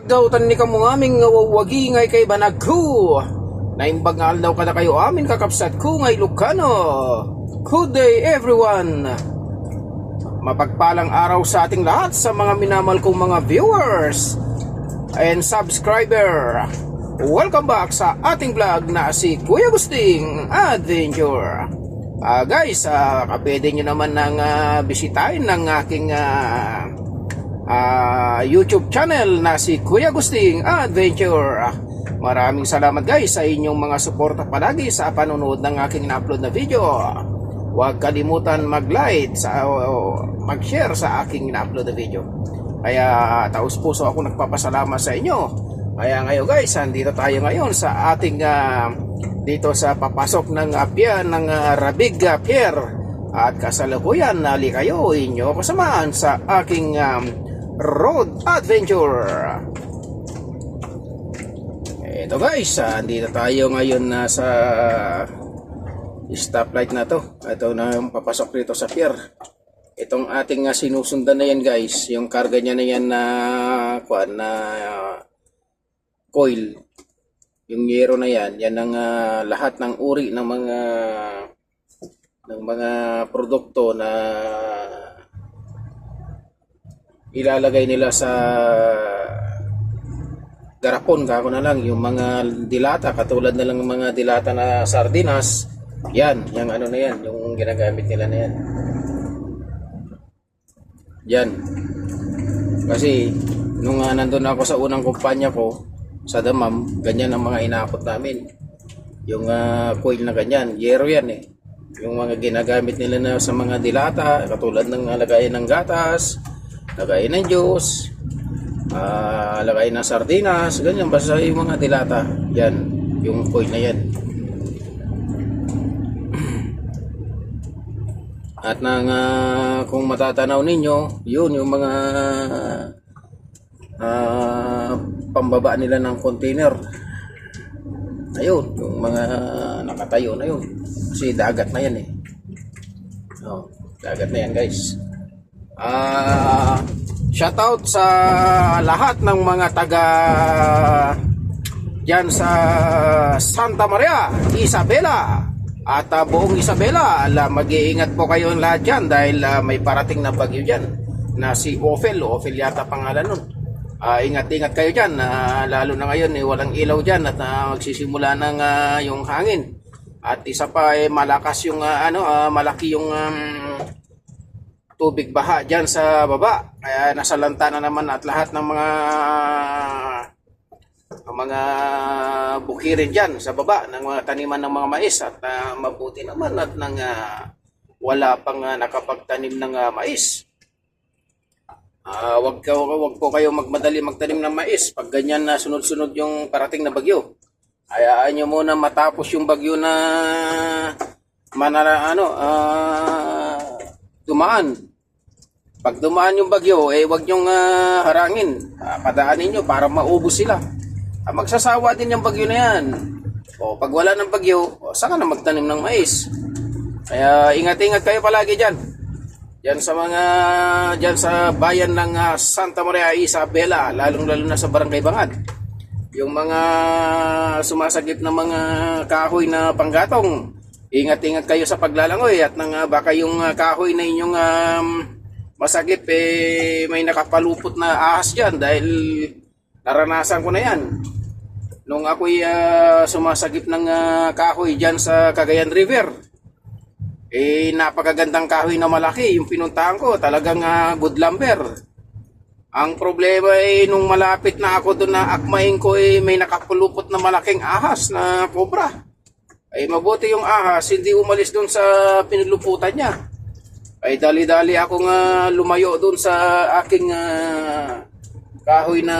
Gautan ni kamo aming wawagi ngay kay banagku. Naimbag nga daw kada kayo amin kakapsat ko ngay Lucano. Good day everyone. Mapagpalang araw sa ating lahat sa mga minamahal kong mga viewers and subscriber. Welcome back sa ating vlog na si Kuya Agusting Adventure. Guys, kapwede nyo naman ng bisitahin ng aking YouTube channel na si Kuya Agusting Adventure. Maraming salamat guys sa inyong mga suporta palagi sa panonood ng aking na-upload na video. Huwag kalimutan mag-like, mag-share sa aking na-upload na video. Kaya taos puso ako nagpapasalamat sa inyo. Kaya ngayon guys, andito tayo ngayon sa ating dito sa papasok ng pier ng Rabig Pier. At kasalukuyan nali kayo inyo kasamaan sa aking road adventure. Ito guys, andito tayo ngayon sa stoplight na to. Ito na yung papasok dito sa pier. Itong ating sinusundan na yan guys, yung karga niya na yan na coil. Yung yero na yan, yan ang lahat ng uri ng mga produkto na ilalagay nila sa garapon. Kako na lang yung mga dilata, katulad na lang ng mga dilata na sardinas. Yan, yung ano na yan, yung ginagamit nila na yan. Yan. Kasi nung nandun ako sa unang kumpanya ko sa Damam, ganyan ang mga inakot namin. Yung coil na ganyan, yero yan eh. Yung mga ginagamit nila na sa mga dilata, katulad ng lagayan ng gatas, lagayan ng juice, lagayan ng sardinas, ganyan, basta yung mga dilata, yan, yung coil na yan. At kung matatanaw ninyo, yun yung mga pambaba nila ng container. Ayun, yung mga nakatayo na yun. Kasi dagat na yan eh. Dagat na yan guys. Shoutout sa lahat ng mga taga dyan sa Santa Maria, Isabela. At buong Isabela, mag-iingat po kayo lahat dyan dahil may parating na bagyo dyan na si Ophel yata pangalan nun. Ingat-ingat kayo dyan, lalo na ngayon walang ilaw dyan at magsisimula ng yung hangin. At isa pa malakas yung malaki yung tubig baha dyan sa baba. Kaya nasalanta na naman at lahat ng mga bukirin dyan sa baba ng mga taniman ng mga mais. At mabuti naman at wala pang nakapagtanim ng mais. Wag po kayo magmadali magtanim ng mais pag ganyan na sunod-sunod yung parating na bagyo. Hayaan nyo muna matapos yung bagyo na dumaan. Pag dumaan yung bagyo, wag nyong harangin. Padaanin nyo para maubos sila. Magsasawa din yung bagyo na yan. Pag wala ng bagyo, saka na magtanim ng mais. Kaya ingat-ingat kayo palagi dyan. Diyan sa bayan ng Santa Maria, Isabela, lalong-lalo na sa Barangay Bangad. Yung mga sumasagip na mga kahoy na panggatong, ingat-ingat kayo sa paglalangoy at baka yung kahoy na inyong masagip may nakapalupot na ahas dyan dahil naranasan ko na yan. Nung ako'y sumasagip ng kahoy dyan sa Cagayan River, napakagandang kahoy na malaki yung pinuntahan ko, talagang good lumber. Ang problema nung malapit na ako doon na akmain ko may nakapulupot na malaking ahas na cobra. Mabuti yung ahas hindi umalis doon sa pinuluputan niya. Dali-dali akong lumayo doon sa aking kahoy na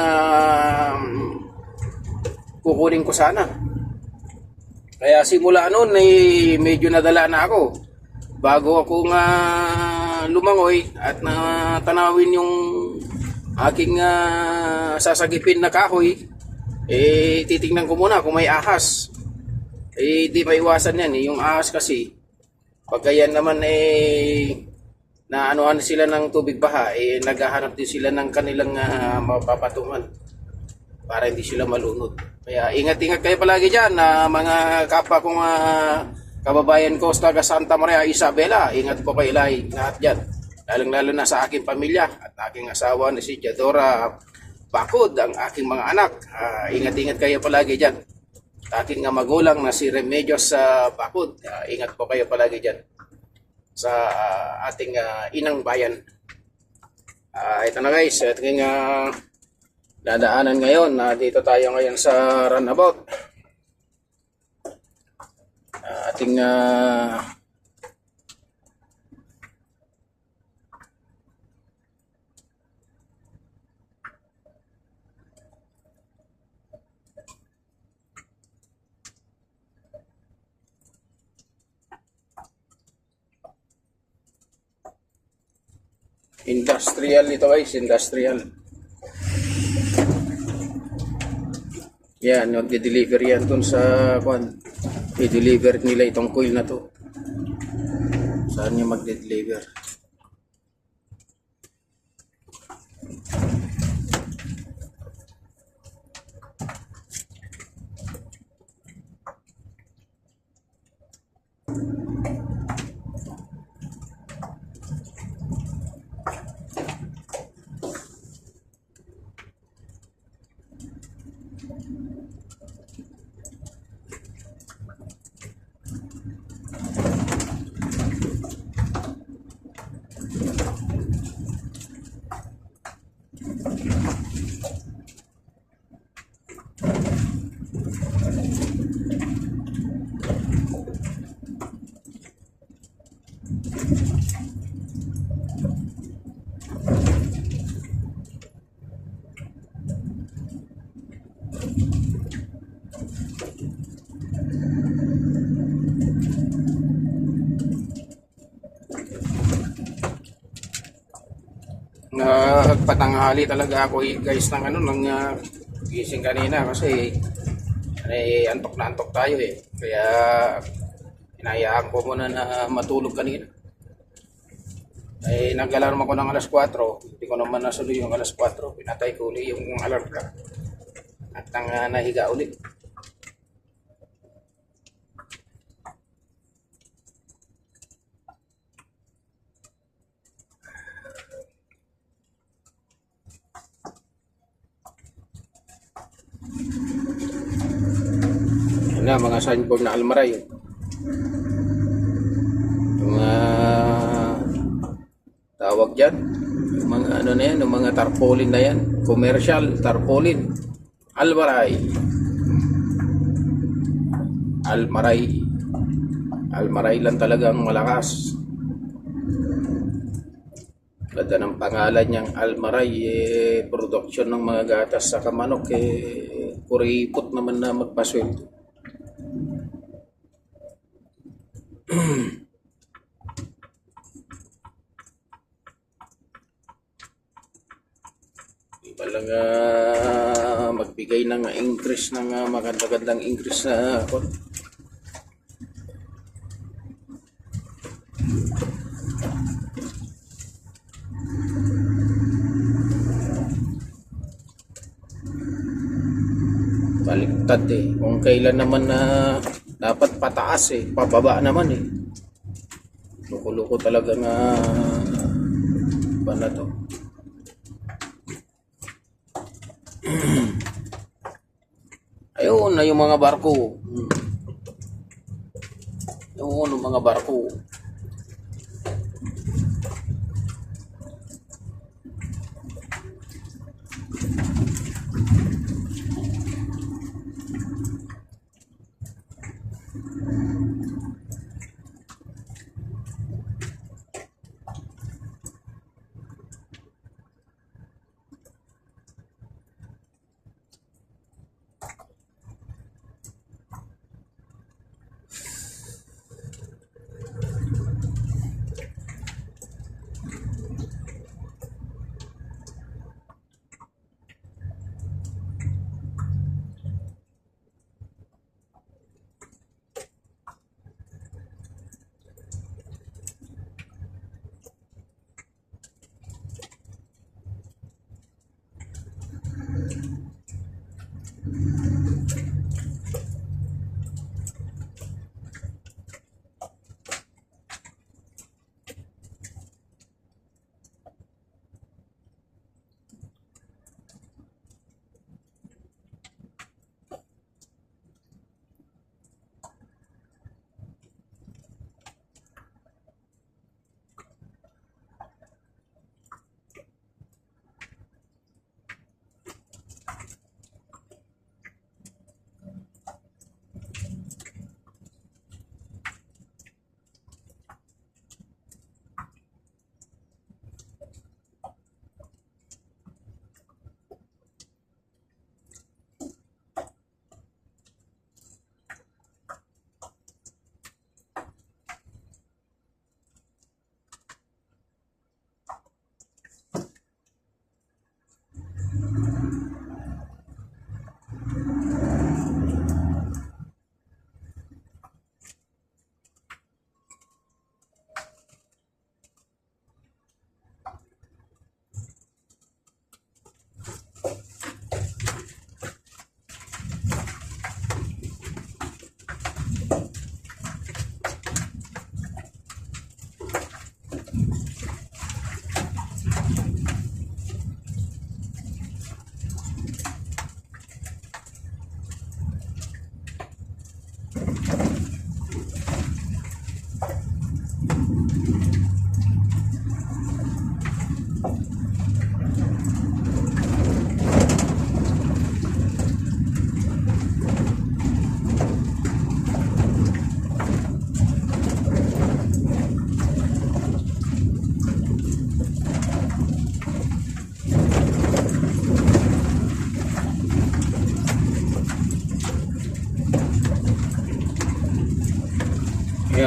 kukunin ko sana. Kaya simula noon medyo nadala na ako. Bago ako lumangoy at tanawin yung aking sasagipin na kahoy, titingnan ko muna kung may ahas. Di maiwasan yan yung ahas kasi pag yan naman na anuhan sila ng tubig baha, naghahanap din sila ng kanilang mapapatungan. para hindi sila malunod. Kaya ingat-ingat kayo palagi dyan na mga kapwa kong kababayan ko sa taga Santa Maria Isabela. Ingat po kayo lahat dyan. Lalong-lalo na sa aking pamilya at aking asawa na si Jadora Bakod, ang aking mga anak. Ingat-ingat kayo palagi dyan. Aking magulang na si Remedios Bakod. Ingat po kayo palagi dyan sa ating inang bayan. Ito na guys, ating dadaanan ngayon. Dito tayo ngayon sa runabout. Ating industrial ito guys, industrial. Yan, nagde-deliver yan dun sa i-deliver nila itong coil na to. Saan niya magde-deliver? Patanghali talaga ako guys ng gising kanina kasi antok na antok tayo kaya hinayaan ko muna na matulog kanina. Nag-alarm ako ng alas 4, hindi ko naman nasuloy yung alas 4, pinatay ko ulit yung alarm ka at nahiga ulit. Na mga signboard na almaray, mga tawag dyan, yung mga na yan, yung mga tarpaulin na yan, commercial tarpaulin, almaray, almaray lang talagang malakas. Ganda ng pangalan niyang almaray, production ng mga gatas sa kamanok, kuripot naman na magpasweldo. Iba lang magbigay ng increase ng magandang increase na baliktad kung kailan naman dapat pataas pababa naman loko-loko talaga ba na to. Ayun na yung mga barko. Ayun yung mga barko.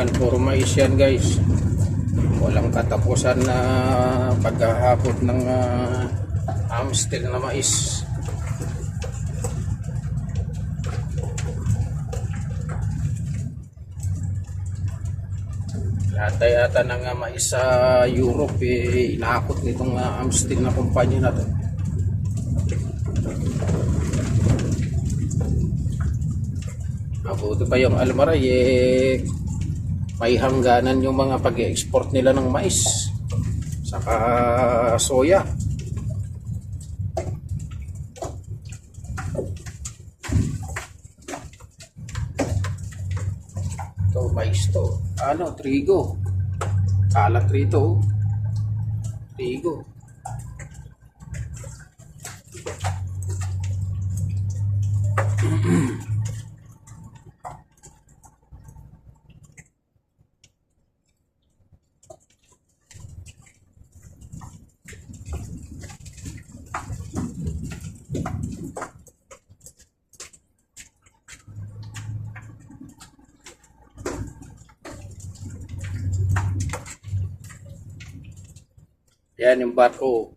Yan, puro mais yan guys. Walang katapusan na paghahapot ng Amstel na mais. Yata ng mais sa Europe inaakot nitong Amstel na kumpanya na to. Mabuti pa yung Almaray may hangganan yung mga pag-export nila ng mais saka soya. Ito mais to, trigo. Kalat rito, trigo. Yan yung barko.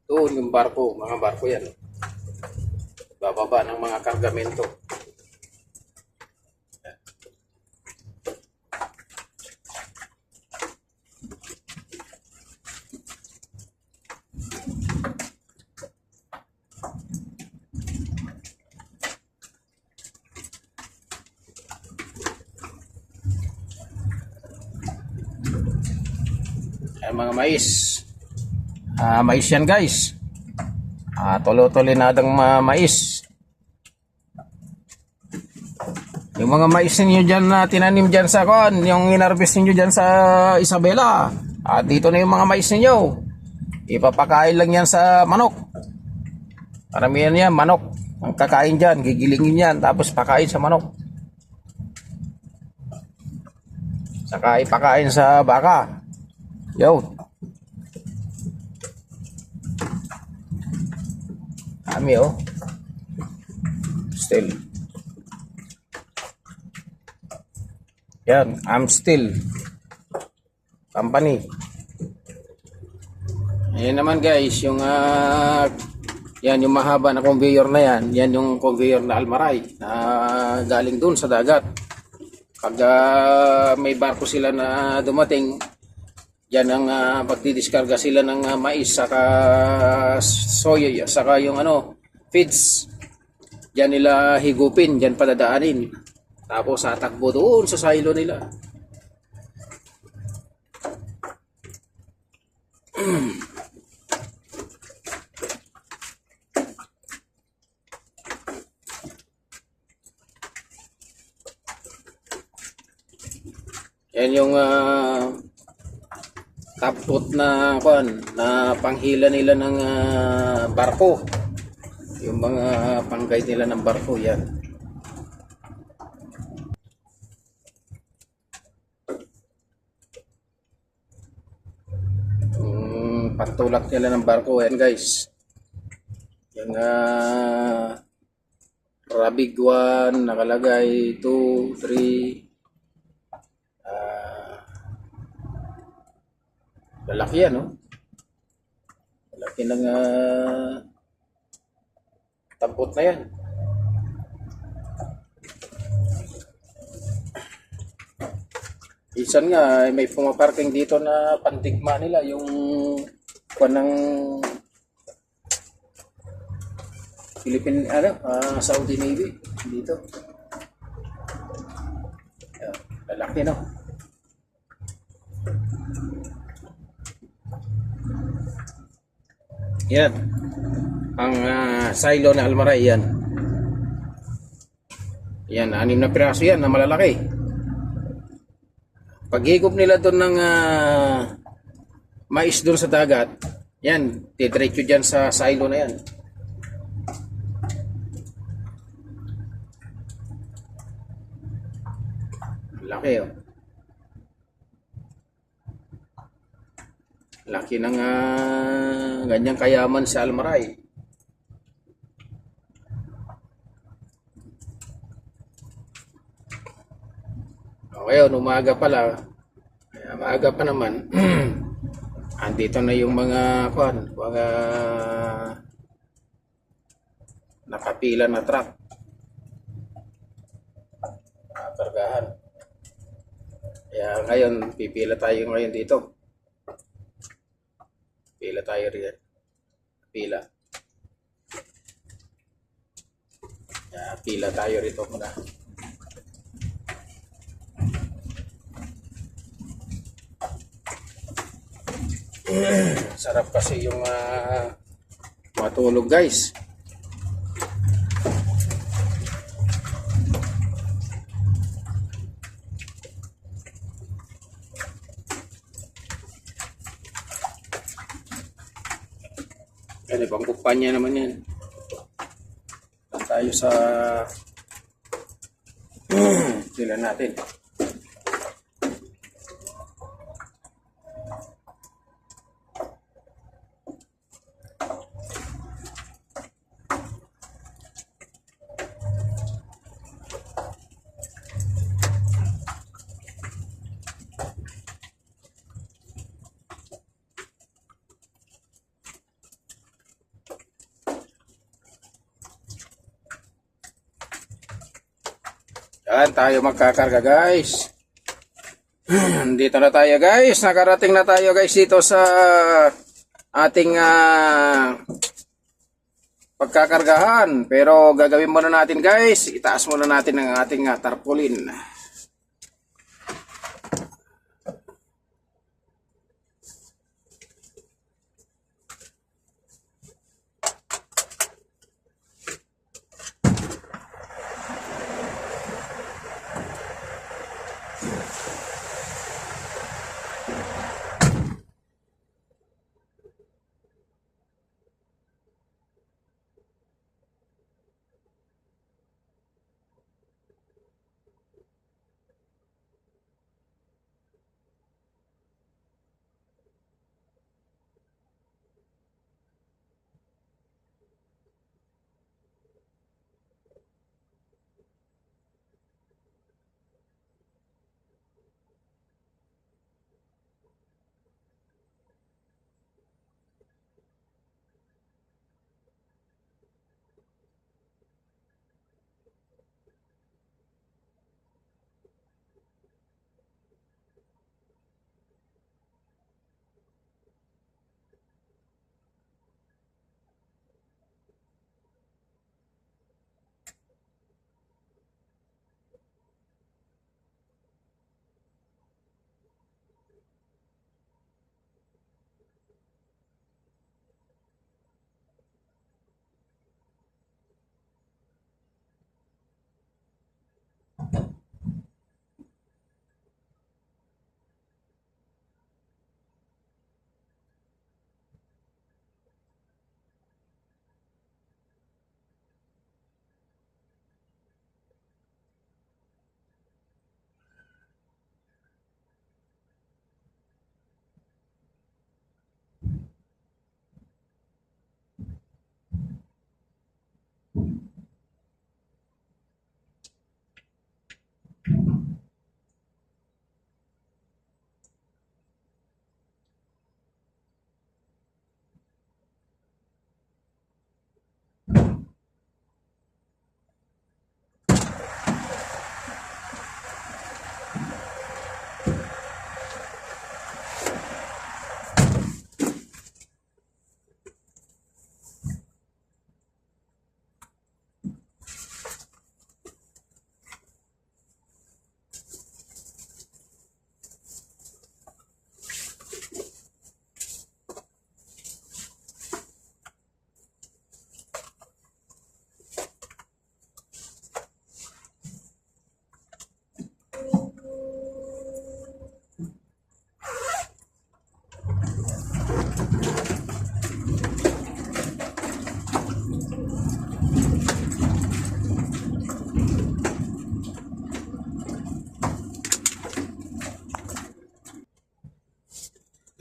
Doon yung barko, mga barko yan. Bababa ng mga kargamento. Yan mga mais. Mais yan guys. Tulo-tulinadang mais. Yung mga mais ninyo dyan na tinanim dyan sa kon, yung inarbest ninyo dyan sa Isabela. Dito na yung mga mais ninyo. Ipapakain lang yan sa manok. Karamihan yan, manok. Ang kakain dyan, gigilingin yan, tapos pakain sa manok. Saka ipakain sa baka. Yo. Kami still. Yan, Amstel company. Ayan naman guys, yung yan yung mahaba na conveyor na yan. Yan yung conveyor na Almaray na galing dun sa dagat. Pag may barko sila na dumating, yan ang pagdidiskarga sila ng mais saka soya saka yung feeds. Diyan nila higupin, diyan padadaanin. Tapos tatakbo doon sa silo nila. Yan yung tapot na panghila nila ng barko. Yung mga pang-guide nila ng barko yan. Pantulak nila ng barko yan guys. Yung Rabig 1 nakalagay 2, 3. Lalaki yan, Lalaki ng tampot na yan. Isan nga, may pumaparking dito na pantigma nila, yung ng Philippine, Saudi Navy, dito. Lalaki, Yan. Ang silo na Almaray yan. Yan, 6 na piraso yan na malalaki. Paghigop nila doon ng mais doon sa dagat, yan, diretso dyan sa silo na yan. Laki, Laki ng ganyang kayaman sa Almaray. Ngayon, umaga pala. Kaya maaga pa naman. Andito na yung mga mga nakapila na truck. Kargahan. Kaya ngayon, pipila tayo ngayon dito. Pila tayo riyan. Pila. Kaya pila tayo rito muna. Sarap kasi yung matulog guys. Ano pang kumpanya naman yan. Tayo sa sila natin. Yan, tayo magkakarga guys. Dito na tayo guys. Nakarating na tayo guys dito sa ating pagkakargahan. Pero gagawin muna natin guys. Itaas muna natin ang ating tarpaulin.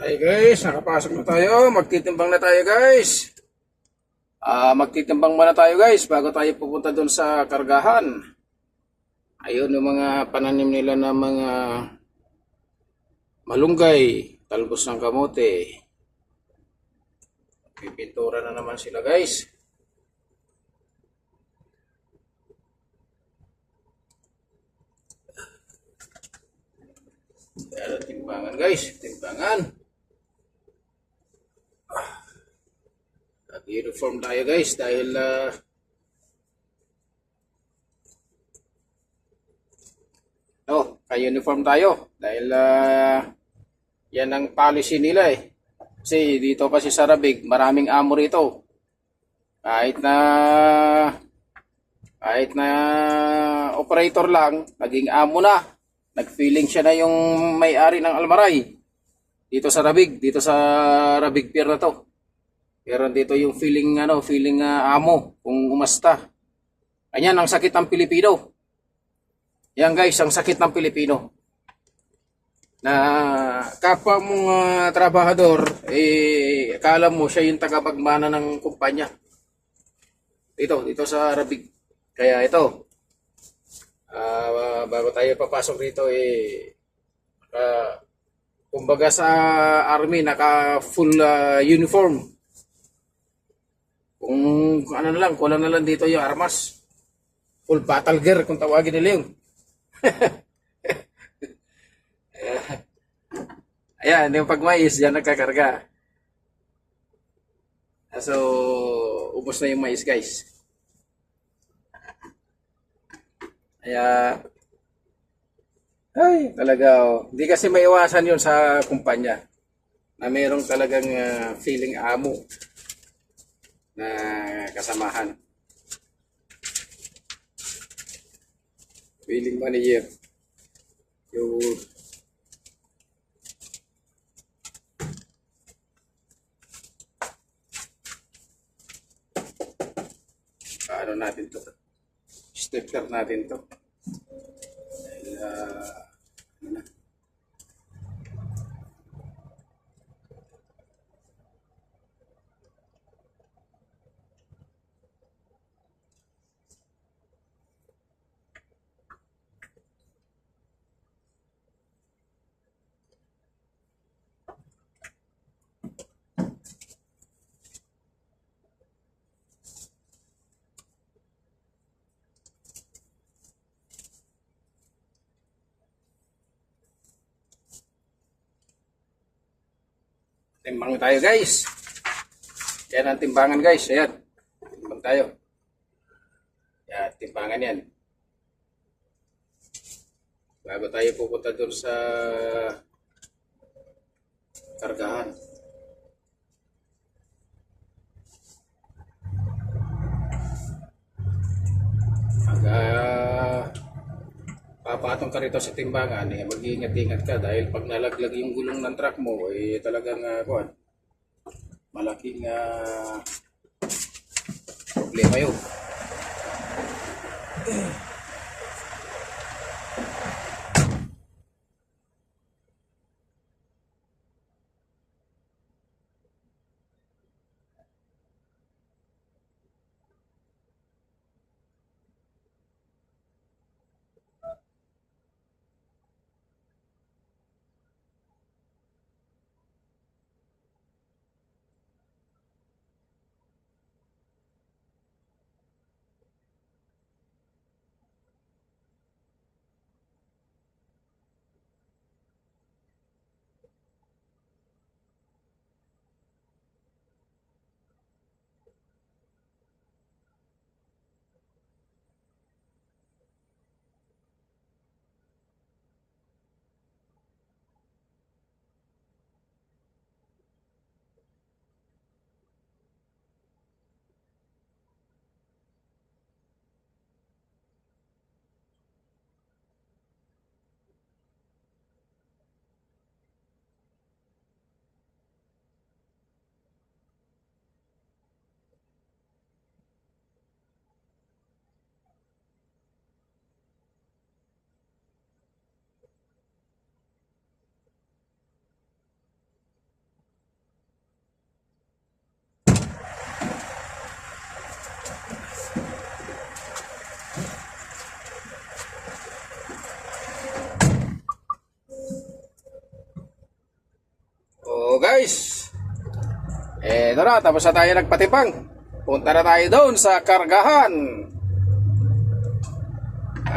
Hey guys, nakapasok na tayo. Magtitimbang na tayo guys. Magtitimbang muna tayo guys bago tayo pupunta doon sa kargahan. Ayun yung mga pananim nila na mga malunggay, talbos ng kamote. Pipintura na naman sila guys. Ayan, timbangan guys, timbangan. Nag-uniform tayo guys dahil ka-uniform tayo dahil yan ang policy nila eh. Kasi dito kasi sa Rabig, maraming amo rito. Kahit na operator lang, naging amo na. Nag-feeling siya na yung may-ari ng Almaray. Dito sa Rabig, dito sa Rabig Pier na to. Pero dito yung feeling amo kung umasta. Ayan ang sakit ng Pilipino. Yan guys, ang sakit ng Pilipino. Na kapwa mong trabahador, akala mo siya yung tagapagmana ng kumpanya. Dito sa Rabig. Kaya ito, bago tayo papasok dito, kumbaga sa army, naka full uniform. Kung ano na lang, kulang na lang dito yung armas. Full battle gear kung tawagin nila yung. Ayan, yung pagmais, dyan nagkakarga. So, ubos na yung mais guys. Kaya, ay, talaga, hindi kasi maiwasan yun sa kumpanya. Na mayroong talagang feeling amo na kasamahan. Feeling manager. Yung ano natin to, stepper natin to. Dahil, ano na. Timbang tayo guys. Yan ang timbangan guys. Ayan. Timbang tayo. Yan, timbangan yan. Bago tayo pupunta doon sa kargahan. Papatong ka rito sa timbangan, mag-iingat-ingat ka dahil pag nalaglag yung gulong ng truck mo, talagang malaking problema yun. ito na, tapos na tayo nagpatipang. Punta na tayo doon sa kargahan.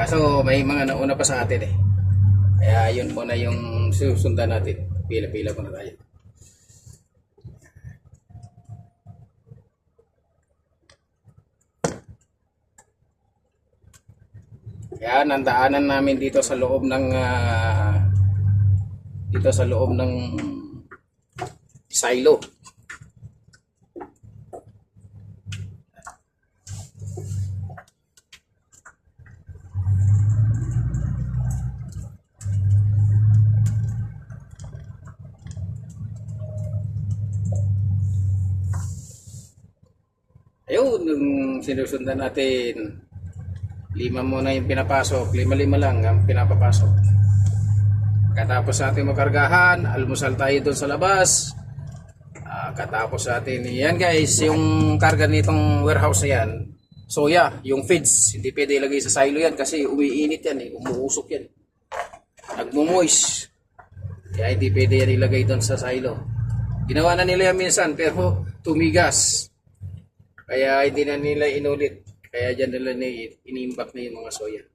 So may mga nauna pa sa atin eh. Kaya yun muna yung susundan natin. Pila-pila muna tayo. Kaya nandaanan namin dito sa loob ng silo. Ayun, yung sinusundan natin. 5 muna yung pinapasok, 5 lang ang pinapapasok. Katapos natin makargahan, almusal tayo doon sa labas. Katapos natin, yan guys, yung karga nitong warehouse na yan, soya, yung feeds, hindi pwede ilagay sa silo yan kasi umiinit yan eh, umuusok yan. Nagmumoist. Kaya hindi pwede yan ilagay doon sa silo. Ginawa na nila yan minsan pero tumigas. Kaya hindi na nila inulit. Kaya dyan nila inimbak na yung mga soya.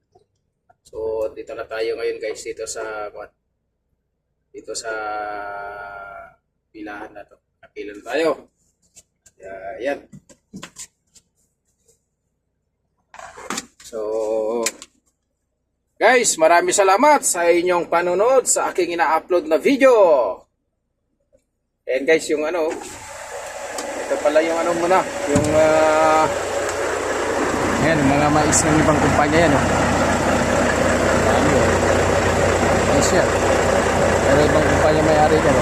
So dito na tayo ngayon guys, dito sa pilahan na to. Kapilan tayo. Yan. So guys, maraming salamat sa inyong panonood sa aking ina-upload na video. And guys, yung ito pala yung muna, yung ayan, mga mais ng ibang kumpanya yan. Mais yan. Pero ibang kumpanya may-ari yan.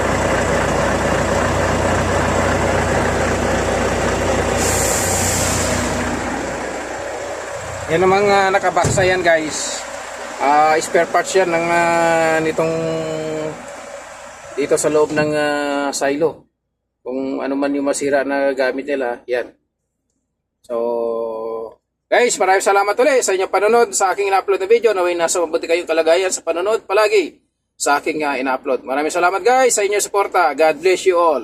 Yan ang mga nakabaksa yan guys. Spare parts yan ng nitong dito sa loob ng silo. Kung ano man yung masira na gamit nila, yan. So guys, maraming salamat ulit sa inyong panonood sa aking ina-upload na video. Naway nasa mabuti kayong kalagayan sa panonood palagi sa aking ina-upload. Maraming salamat guys sa inyong suporta. God bless you all.